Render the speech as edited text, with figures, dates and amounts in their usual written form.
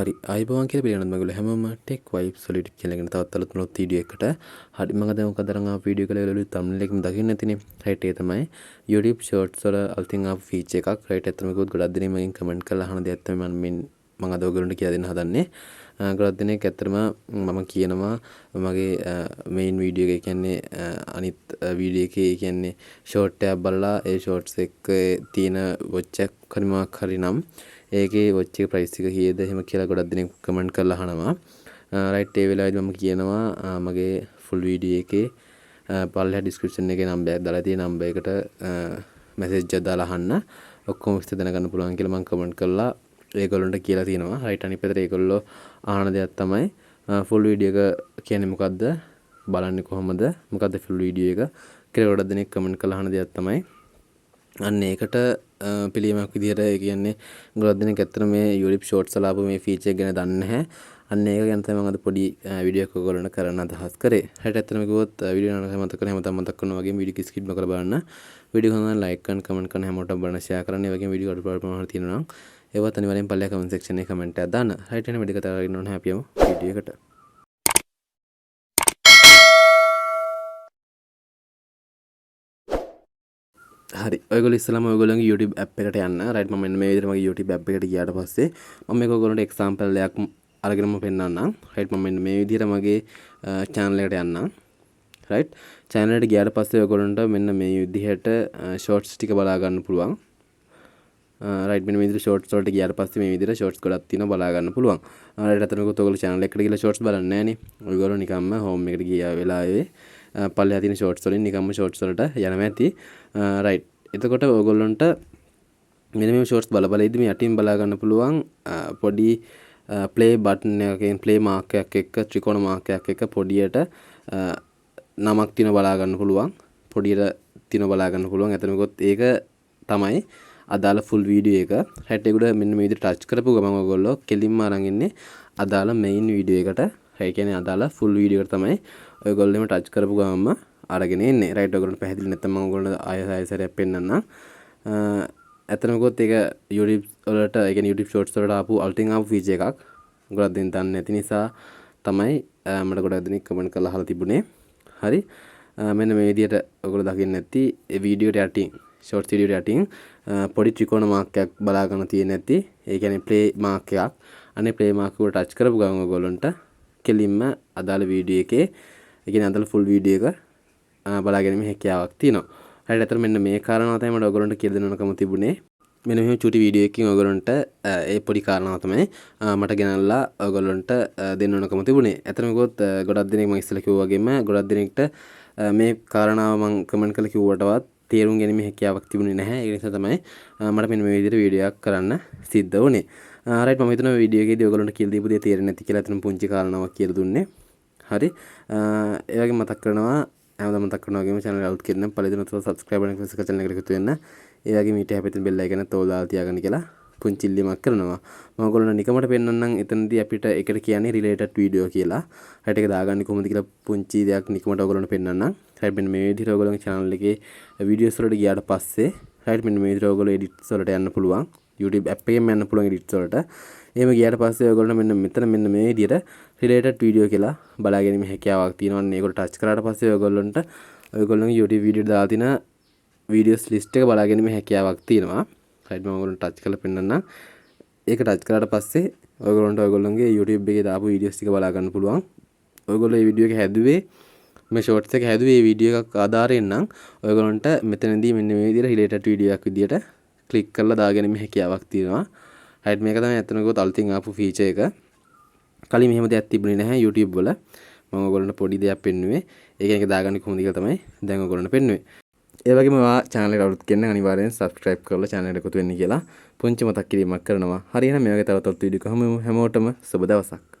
හරි ආයිබෝවන් කියලා පිළිගන්නත් මගුල හැමෝම ටෙක් වයිබ්ස් වලට කියලා ගෙන තවත් අලුත් මොනොත් වීඩියෝ එකකට හරි මම දැන් මොකද අරන් ආපු වීඩියෝ එකල වලුත් thumbnail එකම දකින්න නැතිනේ රයිට් ඒ තමයි YouTube shorts වල අලුතින් ආපු ෆීචර් එකක් රයිට් ඇත්තටම කිව්වොත් ගොඩක් දෙනෙක් මගෙන් කමෙන්ට් කරලා අහන දෙයක් තමයි මම අද ඔයගොල්ලන්ට කියලා දෙන්න හදන්නේ ගොඩක් දෙනෙක් ඇත්තටම මම කියනවා මගේ මේන් වීඩියෝ එක කියන්නේ අනිත් වීඩියෝ එකේ කියන්නේ ෂෝට් එකක් බලලා ඒ ෂෝට්ස් එක තියෙන වොච් එකක් කරිමාවක් හරි නම් ඒකේ වොච් එක ප්‍රයිස් එක කීයද එහෙම කියලා ගොඩක් දෙනෙක් කමෙන්ට් කරලා අහනවා රයිට් ඒ වෙලාවේදී මම කියනවා මගේ ෆුල් වීඩියෝ එකේ පල්ලෙහා ඩිස්ක්‍රිප්ෂන් එකේ නම්බර් එකක් දාලා තියෙන නම්බර් එකට මැසේජ් එකක් දාලා අහන්න ඔක්කොම විස්තර දැනගන්න පුළුවන් කියලා මම කමෙන්ට් කරලා ඒගොල්ලන්ට කියලා තියෙනවා රයිට් අනිත් පැත්තට ඒගොල්ලෝ අහන දෙයක් තමයි ෆුල් වීඩියෝ එක කියන්නේ මොකද්ද බලන්නේ කොහොමද මොකද්ද ෆුල් වීඩියෝ එක කියලා ගොඩක් දෙනෙක් කමෙන්ට් කරලා අහන දෙයක් තමයි අන්න ඒකට පිළියමක් විදිහට ඒ කියන්නේ ගොඩක් දෙනෙක් ඇත්තට මේ YouTube Shorts වල ආපු මේ ෆීචර් එක ගැන දන්නේ නැහැ. අන්න ඒක ගැන තමයි මම අද පොඩි වීඩියෝ එකක් ඔයගොල්ලන්ට කරන්න අදහස් කරේ. හරියට ඇත්තටම කිව්වොත් වීඩියෝ එක මතක කරන හැමදාම මතක් කරනවා වගේ වීඩියෝ එක ස්කිප් නොකර බලන්න. වීඩියෝ එක හොඳ නම් ලයික් කරන්න කමෙන්ට් කරන්න හැමෝටම බලන්න ෂෙයා කරන්න. ඒ වගේම වීඩියෝ අඩුපාඩු ප්‍රමාණයක් තියෙනවා නම් ඒවත් අනිවාර්යෙන් පල්ලෙහා කමෙන්ට් සෙක්ෂන් එකේ කමෙන්ට් එකක් දාන්න. හරියට එන වීඩියෝ එක තව ඉන්න ඕන හැපියමු වීඩියෝ එකට. හරි ඔයගොල්ලෝ ඉස්සෙල්ලාම ඔයගොල්ලෝගේ YouTube app එකට යන්න. රයිට් මම මෙන්න මේ විදිහට මගේ YouTube app එකට ගියාට පස්සේ මම මේක ඔයගොල්ලන්ට එක්සැම්පල් එකක් අරගෙනම පෙන්නන්නම්. රයිට් මම මෙන්න මේ විදිහට මගේ channel එකට යන්නම්. රයිට් channel එකට ගියාට පස්සේ ඔයගොල්ලන්ට මෙන්න මේ විදිහට shorts ටික බලා ගන්න පුළුවන්. රයිට් මෙන්න මේ විදිහට shorts වලට ගියාට පස්සේ මේ විදිහට shorts ගොඩක් තියෙනවා බලා ගන්න පුළුවන්. රයිට් අතනකොත් ඔයගොල්ලෝ channel එකට ගිහලා shorts බලන්නේ නැහනේ. ඔයගොල්ලෝ නිකම්ම home එකට ගියා වෙලාවේ පල්ලෙහා තියෙන shorts වලින් නිකම්ම shorts වලට යනවා ඇති. රයිට් එතකොට ඔයගොල්ලන්ට මෙන්න මේ shorts බල බල ඉදි මේ යටින් බලා ගන්න පුළුවන් පොඩි play button එකකින් play mark එකක් එක්ක ත්‍රිකෝණ mark එකක් එක්ක පොඩියට නමක් තියෙන බලා ගන්න පුළුවන්. පොඩියට තියෙන බලා ගන්න පුළුවන්. එතනකොත් ඒක තමයි අදාළ full video එක. රයිට් ඒකට මෙන්න මේ විදිහට ටච් කරපුව ගමන් ඔයගොල්ලෝ කෙලින්ම අරන් ඉන්නේ අදාළ main video එකට. ඒ කියන්නේ අදාළ full video එකට තමයි ඔයගොල්ලෝ එම ටච් කරපු ගමන්ම අරගෙන ඉන්නේ. රයිට් ඔයගොල්ලන්ට පැහැදිලි නැත්නම් මම ඔයගොල්ලන්ට ආයෙ සැරයක් පෙන්නන්නම්. ඇත්තටම ඒක YouTube වලට ඒ කියන්නේ YouTube Shorts වලට ආපු අලුතින් ආපු ෆීචර් එකක්. ගොඩක් දෙනෙක් දන්නේ නැති නිසා තමයි මට ගොඩක් දෙනෙක් කමෙන්ට් කරලා අහලා තිබුණේ. හරි. මෙන්න මේ විදිහට ඔයගොල්ලෝ දකින්න නැති ඒ වීඩියෝට යටින් shorts වීඩියෝට යටින් පොඩි ත්‍රිකෝණ මාක් එකක් බලා ගන්න තියෙන නැති. ඒ කියන්නේ play මාක් එකක්. අනේ play මාක් එක ටච් කරපු ගමන් ඔයගොල්ලන්ට කෙලින්ම අදාළ වීඩියෝ එකේ ඒ කියන්නේ අදාළ full වීඩියෝ එක බලා ගැනීම හැකියාවක් තියෙනවා. හරියට අතන මෙන්න මේ කාරණාව තමයි මම ඔයගොල්ලන්ට කියලා දෙන්න ඕනකම තිබුණේ. මෙන්න මෙහෙම චූටි වීඩියෝ එකකින් ඔයගොල්ලන්ට ඒ පොඩි කාරණාව තමයි මට ගෙනල්ලා ඔයගොල්ලන්ට දෙන්න ඕනකම තිබුණේ. අතන ගොත් ගොඩක් දෙනෙක් මම ඉස්සෙල්ලා කිව්වා වගේම ගොඩක් දෙනෙක්ට මේ කාරණාව මම කමෙන්ට් කරලා කිව්වටවත් තේරුම් ගැනීම හැකියාවක් තිබුණේ නැහැ. ඒ නිසා තමයි මට මෙන්න මේ විදිහට වීඩියෝ එකක් කරන්න සිද්ධ වුණේ. රයිට් මම හිතනවා වීඩියෝ එකේදී ඔයගොල්ලන්ට කියලා දීපු දේ තේරෙන්නේ නැති කියලා අතන පුංචි කාරණාවක් කියලා දුන්නේ. හරි. ඒ වගේ මතක් කරනවා හැමදාම මතක් කරනවා වගේම channel එක අලුත් කරන පළවෙනිදම subscribe button එක channel එකට එකතු වෙන්න. ඒ වගේම ඊට හැපෙතින් bell icon එක තෝල් දාලා තියාගන්න කියලා පුංචි ඉල්ලීමක් කරනවා. මම ඔයගොල්ලන්ට නිකමට පෙන්නන්නම් එතනදී අපිට එකට කියන්නේ related video කියලා. හරියට ඒක දාගන්නේ කොහොමද කියලා පුංචි දෙයක් නිකමට ඔයගොල්ලන්ට පෙන්නන්නම්. හරියට මෙන්න මේ විදිහට ඔයගොල්ලන්ගේ channel එකේ videos වලට ගියාට පස්සේ හරියට මෙන්න මේ විදිහට ඔයගොල්ලෝ edits වලට යන්න පුළුවන්. YouTube app එකෙන් යන්න පුළුවන් edits වලට. එහෙම ගියාට පස්සේ ඔයගොල්ලෝ මෙන්න මෙතන මෙන්න මේ විදිහට related video කියලා බලා ගැනීම හැකියාවක් තියෙනවා. මේකට ටච් කරාට පස්සේ ඔයගොල්ලන්ට ඔයගොල්ලෝගේ YouTube video දාලා තියෙන videos list එක බලා ගැනීම හැකියාවක් තියෙනවා. හරියට මම ඔයගොල්ලන්ට ටච් කරලා පෙන්නන්නම්. ඒක ටච් කරාට පස්සේ ඔයගොල්ලන්ට ඔයගොල්ලෝගේ YouTube එකේ දාපු videos ටික බලා ගන්න පුළුවන්. ඔයගොල්ලෝ මේ video එක හැදුවේ මේ shorts එක හැදුවේ මේ video එකක් ආධාරයෙන් නම් ඔයගොල්ලන්ට මෙතනදී මෙන්න මේ විදිහට related video එකක් විදිහට ක්ලික් කරලා දාගැනීමේ හැකියාවක් තියෙනවා. හරියට මේක තමයි අතන ගොත අලුතින් ආපු ෆීචර් එක. කලින් මෙහෙම දෙයක් තිබුණේ නැහැ YouTube වල. මම ඔයගොල්ලන්ට පොඩි දෙයක් පෙන්නුවේ. ඒක දාගන්නේ කොහොමද කියලා තමයි දැන් ඔයගොල්ලන්ට පෙන්නුවේ. ඒ වගේම ඔයා channel එකට අලුත් කෙනෙක් අනිවාර්යෙන් subscribe කරලා channel එකට එකතු වෙන්න කියලා පුංචි මතක් කිරීමක් කරනවා. හරි එහෙනම් මේ වගේ තවත් වීඩියෝ එකක් හැමෝටම සුබ දවසක්.